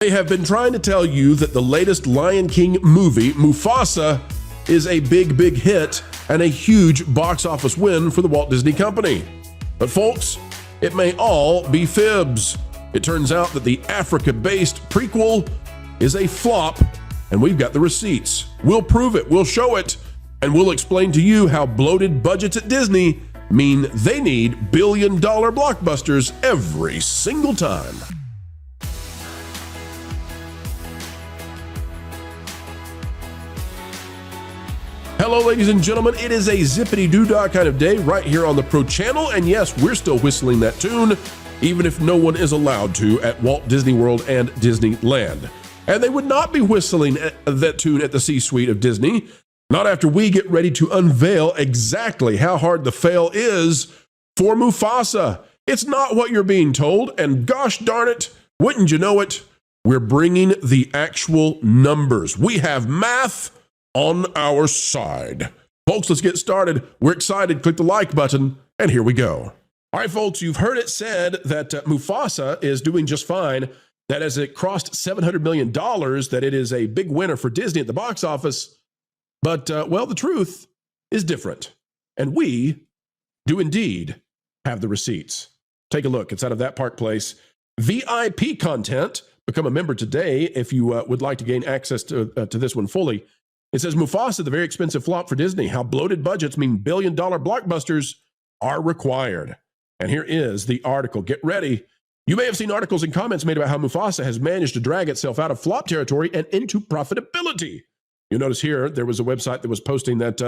They have been trying to tell you that the latest Lion King movie, Mufasa, is a big, big hit and a huge box office win for the Walt Disney Company. But folks, it may all be fibs. It turns out that the Africa-based prequel is a flop, and we've got the receipts. We'll prove it, we'll show it, and we'll explain to you how bloated budgets at Disney mean they need billion-dollar blockbusters every single time. Hello, ladies and gentlemen. It is a zippity-doo-dah kind of day right here on the Pro Channel, and yes, we're still whistling that tune, even if no one is allowed to at Walt Disney World and Disneyland. And they would not be whistling that tune at the C-suite of Disney, not after we get ready to unveil exactly how hard the fail is for Mufasa. It's not what you're being told, and gosh darn it, wouldn't you know it, we're bringing the actual numbers. We have math on our side. Folks, let's get started. We're excited. Click the like button, and here we go. All right, folks, you've heard it said that Mufasa is doing just fine, that as it crossed $700 million, that it is a big winner for Disney at the box office. But, well, the truth is different, and we do indeed have the receipts. Take a look. It's out of That Park Place. VIP content. Become a member today if you would like to gain access to this one fully. It says, Mufasa, the very expensive flop for Disney. How bloated budgets mean billion-dollar blockbusters are required. And here is the article. Get ready. You may have seen articles and comments made about how Mufasa has managed to drag itself out of flop territory and into profitability. You'll notice here, there was a website that was posting that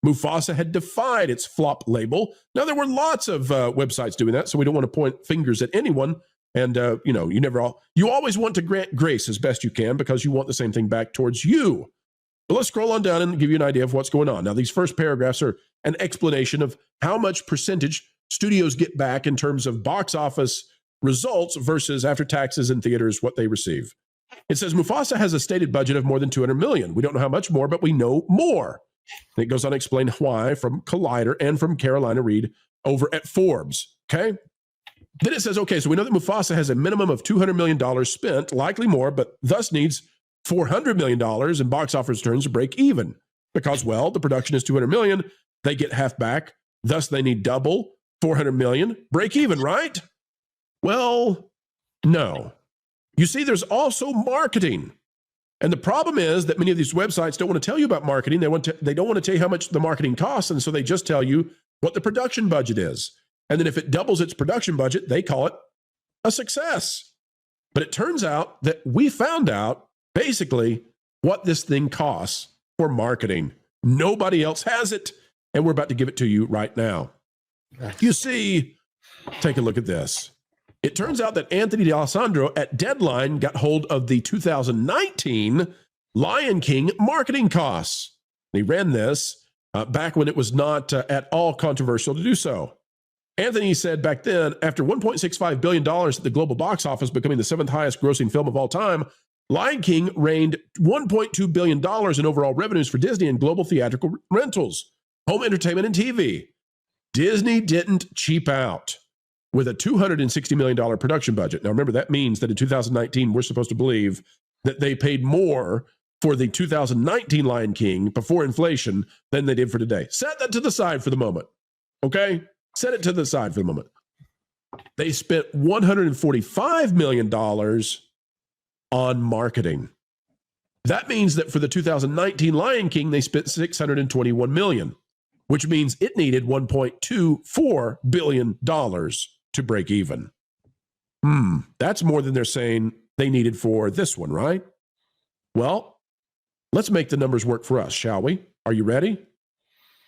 Mufasa had defied its flop label. Now, there were lots of websites doing that, so we don't want to point fingers at anyone. And, you always want to grant grace as best you can because you want the same thing back towards you. But let's scroll on down and give you an idea of what's going on. Now, these first paragraphs are an explanation of how much percentage studios get back in terms of box office results versus after taxes and theaters, what they receive. It says Mufasa has a stated budget of more than $200 million. We don't know how much more, but we know more. And it goes on to explain why from Collider and from Carolina Reed over at Forbes. Okay. Then it says, okay, so we know that Mufasa has a minimum of $200 million spent, likely more, but thus needs $400 million in box office returns to break even because, well, the production is $200 million. They get half back. Thus, they need double $400 million, break even, right? Well, no. You see, there's also marketing. And the problem is that many of these websites don't want to tell you about marketing. They don't want to tell you how much the marketing costs. And so they just tell you what the production budget is. And then if it doubles its production budget, they call it a success. But it turns out that we found out basically what this thing costs for marketing. Nobody else has it, and we're about to give it to you right now. You see, take a look at this. It turns out that Anthony D'Alessandro at Deadline got hold of the 2019 Lion King marketing costs. He ran this back when it was not at all controversial to do so. Anthony said back then, after $1.65 billion at the global box office, becoming the 7th highest grossing film of all time, Lion King reigned $1.2 billion in overall revenues for Disney and global theatrical rentals, home entertainment, and TV. Disney didn't cheap out with a $260 million production budget. Now, remember, that means that in 2019, we're supposed to believe that they paid more for the 2019 Lion King before inflation than they did for today. Set that to the side for the moment, okay? Set it to the side for the moment. They spent $145 million on marketing. That means that for the 2019 Lion King, they spent $621 million, which means it needed $1.24 billion to break even. That's more than they're saying they needed for this one, right? Well, let's make the numbers work for us, shall we? Are you ready?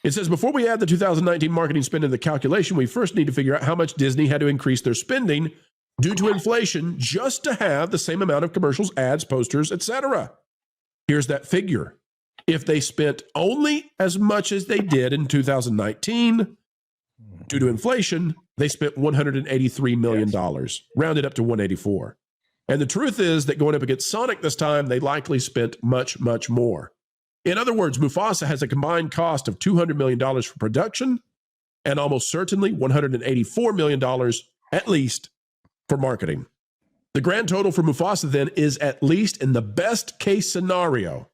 It says, before we add the 2019 marketing spend in the calculation, we first need to figure out how much Disney had to increase their spending due to inflation just to have the same amount of commercials, ads, posters, etc. Here's that figure. If they spent only as much as they did in 2019, due to inflation, they spent $183 million, rounded up to 184. And the truth is that going up against Sonic this time, they likely spent much, much more. In other words, Mufasa has a combined cost of $200 million for production and almost certainly $184 million at least for marketing. The grand total for Mufasa then is, at least in the best case scenario,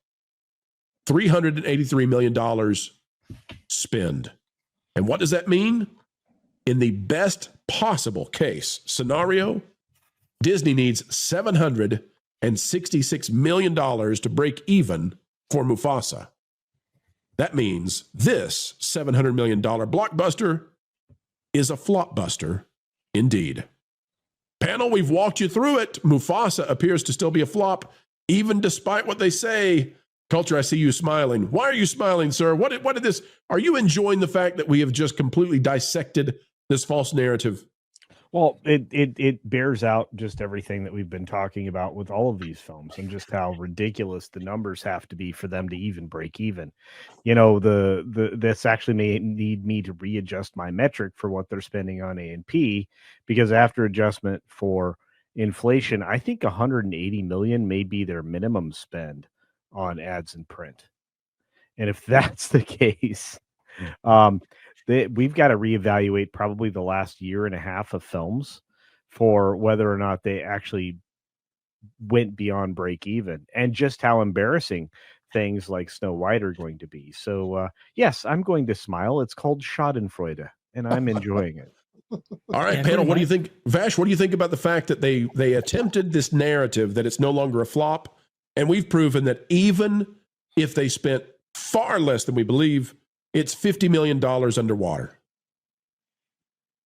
$383 million spend. And what does that mean? In the best possible case scenario, Disney needs $766 million to break even for Mufasa. That means this $700 million blockbuster is a flopbuster indeed. Panel, we've walked you through it. Mufasa appears to still be a flop, even despite what they say. Culture, I see you smiling. Why are you smiling, sir? What did this? Are you enjoying the fact that we have just completely dissected this false narrative? Well, it bears out just everything that we've been talking about with all of these films, and just how ridiculous the numbers have to be for them to even break even. You know, this actually may need me to readjust my metric for what they're spending on A&P, because after adjustment for inflation, I think 180 million may be their minimum spend on ads and print. And if that's the case, we've got to reevaluate probably the last year and a half of films for whether or not they actually went beyond break even, and just how embarrassing things like Snow White are going to be. So yes, I'm going to smile. It's called Schadenfreude, and I'm enjoying it. All right, panel, what do you think? Vash, what do you think about the fact that they attempted this narrative that it's no longer a flop? And we've proven that even if they spent far less than we believe, it's $50 million underwater.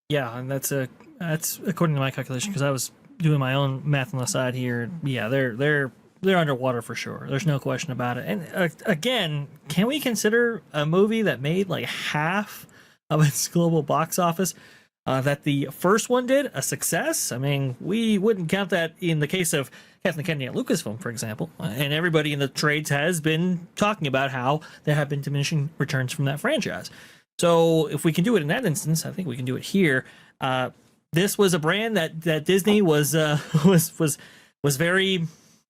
Yeah, and that's according to my calculation, because I was doing my own math on the side here. Yeah, they're underwater for sure. There's no question about it. And again, can we consider a movie that made like half of its global box office that the first one did a success? I mean, we wouldn't count that in the case of Kathleen Kennedy at Lucasfilm, for example. And everybody in the trades has been talking about how there have been diminishing returns from that franchise. So if we can do it in that instance, I think we can do it here. This was a brand that Disney was very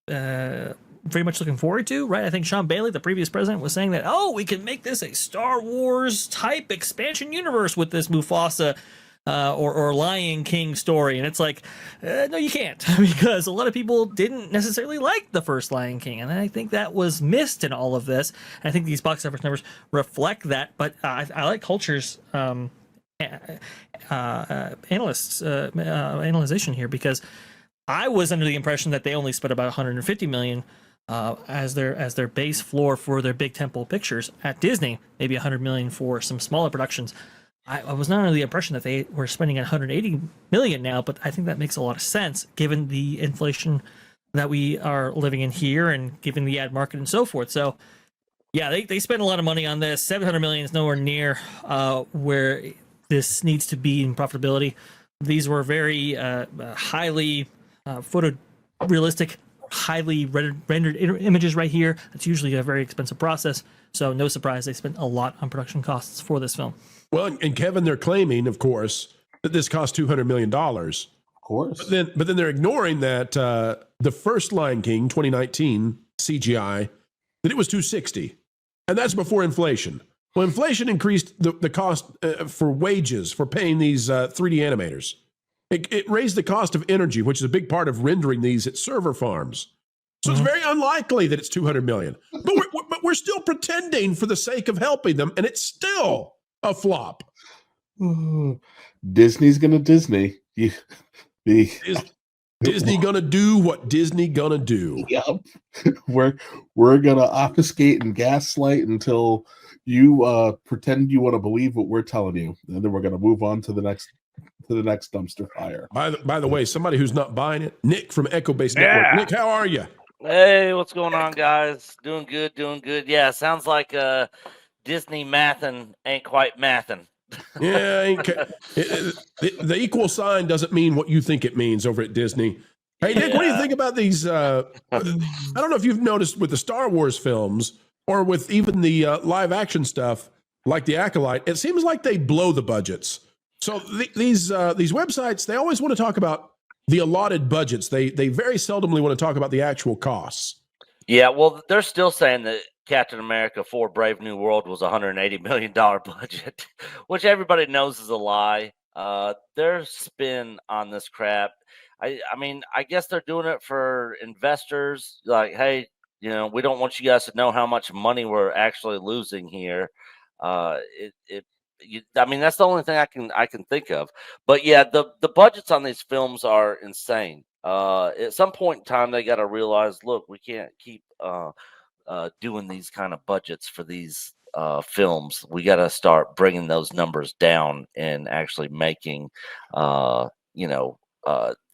much looking forward to, right? I think Sean Bailey, the previous president, was saying that, we can make this a Star Wars type expansion universe with this Mufasa or Lion King story. And it's like, no, you can't, because a lot of people didn't necessarily like the first Lion King. And I think that was missed in all of this. I think these box office numbers reflect that. But I like Culture's analyzation here, because I was under the impression that they only spent about 150 million as their base floor for their big tentpole pictures at Disney, maybe 100 million for some smaller productions. I was not under the impression that they were spending 180 million now, but I think that makes a lot of sense given the inflation that we are living in here and given the ad market and so forth. So yeah, they spend a lot of money on this. 700 million is nowhere near where this needs to be in profitability. These were very highly photorealistic, highly rendered images right here. That's usually a very expensive process. So no surprise they spent a lot on production costs for this film. Well, and Kevin, they're claiming, of course, that this cost $200 million. Of course. But then they're ignoring that the first Lion King, 2019 CGI, that it was $260. And that's before inflation. Well, inflation increased the cost for wages for paying these 3D animators. It raised the cost of energy, which is a big part of rendering these at server farms. So it's very unlikely that it's $200 million. But we're still pretending for the sake of helping them, and it's still a flop. Disney's gonna Disney. Disney gonna do what Disney gonna do. Yep. We're gonna obfuscate and gaslight until you pretend you want to believe what we're telling you, and then we're gonna move on to the next dumpster fire. By the way, somebody who's not buying it, Nick from Echo Base Network. Nick, how are you? Hey, what's going on, guys? Doing good. Yeah, sounds like Disney mathin' ain't quite mathin'. Yeah, the equal sign doesn't mean what you think it means over at Disney. Hey, Nick, what do you think about these? I don't know if you've noticed with the Star Wars films or with even the live action stuff like The Acolyte, it seems like they blow the budgets. So these websites, they always want to talk about the allotted budgets. They very seldomly want to talk about the actual costs. Yeah, well, they're still saying that Captain America 4 Brave New World was a $180 million budget, which everybody knows is a lie. Their spin on this crap, I mean, I guess they're doing it for investors. Like, hey, we don't want you guys to know how much money we're actually losing here. I mean, that's the only thing I can think of. But yeah, the budgets on these films are insane. At some point in time, they got to realize, look, we can't keep doing these kind of budgets for these films. We got to start bringing those numbers down and actually making,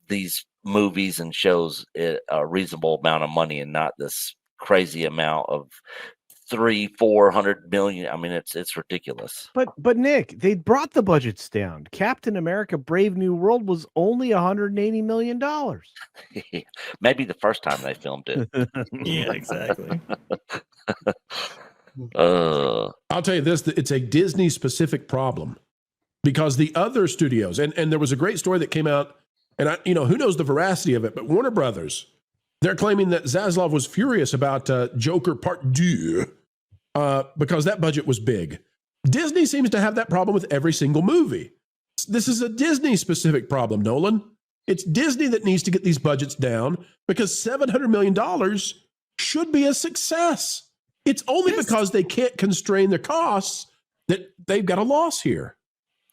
these movies and shows a reasonable amount of money and not this crazy amount of 300-400 million. I mean, it's ridiculous. But Nick, they brought the budgets down. Captain America: Brave New World was only $180 million. Maybe the first time they filmed it. Yeah, exactly. I'll tell you this, it's a Disney specific problem because the other studios, and there was a great story that came out, and who knows the veracity of it, but Warner Brothers, they're claiming that Zaslav was furious about Joker Part 2 because that budget was big. Disney seems to have that problem with every single movie. This is a Disney specific problem, Nolan. It's Disney that needs to get these budgets down because $700 million should be a success. It's only because they can't constrain their costs that they've got a loss here.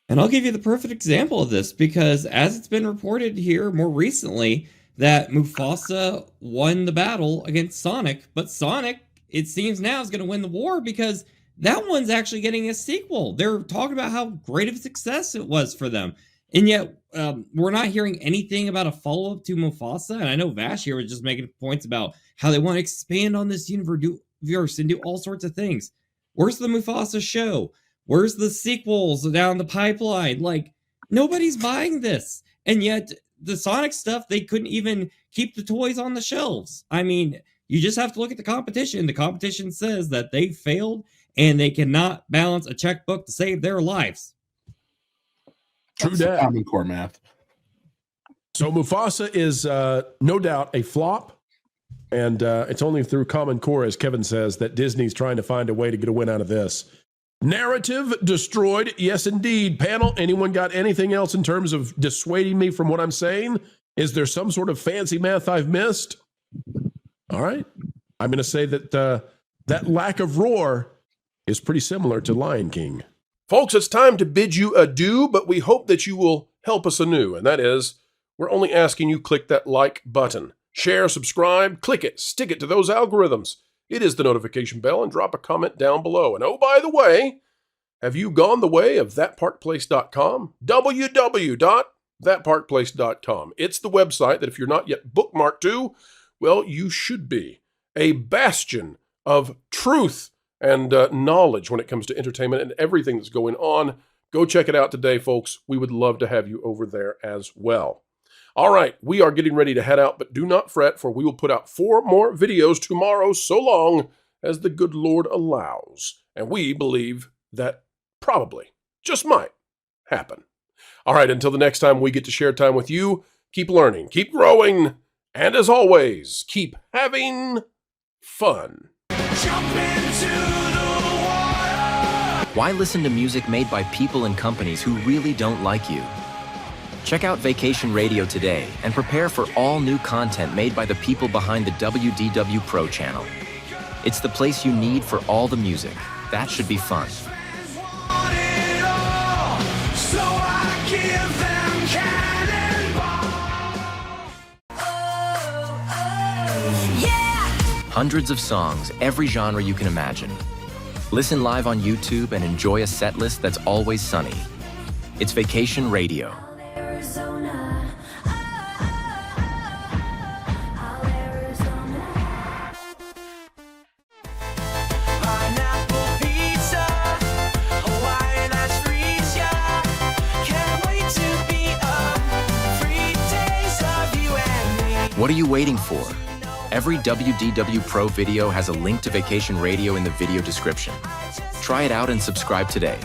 And I'll give you the perfect example of this because as it's been reported here more recently that Mufasa won the battle against Sonic, but Sonic, it seems now, is going to win the war because that one's actually getting a sequel. They're talking about how great of a success it was for them. And yet we're not hearing anything about a follow-up to Mufasa. And I know Vash here was just making points about how they want to expand on this universe and do all sorts of things. Where's the Mufasa show? Where's the sequels down the pipeline? Like, nobody's buying this. And yet the Sonic stuff, they couldn't even keep the toys on the shelves. I mean, you just have to look at the competition. The competition says that they failed and they cannot balance a checkbook to save their lives. True that. Common Core math. So Mufasa is no doubt a flop, and it's only through Common Core, as Kevin says, that Disney's trying to find a way to get a win out of this. Narrative destroyed. Yes, indeed. Panel, anyone got anything else in terms of dissuading me from what I'm saying? Is there some sort of fancy math I've missed? All right. I'm going to say that that lack of roar is pretty similar to Lion King. Folks, it's time to bid you adieu, but we hope that you will help us anew, and that is, we're only asking you click that like button. Share, subscribe, click it, stick it to those algorithms. It is the notification bell, and drop a comment down below. And oh, by the way, have you gone the way of thatparkplace.com? www.thatparkplace.com. It's the website that if you're not yet bookmarked to, well, you should be. A bastion of truth and knowledge when it comes to entertainment and everything that's going on. Go check it out today, folks. We would love to have you over there as well. All right, we are getting ready to head out, but do not fret, for we will put out 4 more videos tomorrow, so long as the good Lord allows. And we believe that probably, just might, happen. All right, until the next time we get to share time with you, keep learning, keep growing, and as always, keep having fun. Why listen to music made by people and companies who really don't like you? Check out Vacation Radio today and prepare for all new content made by the people behind the WDW Pro Channel. It's the place you need for all the music. That should be fun. Hundreds of songs, every genre you can imagine. Listen live on YouTube and enjoy a set list that's always sunny. It's Vacation Radio. What are you waiting for? Every WDW Pro video has a link to Vacation Radio in the video description. Try it out and subscribe today.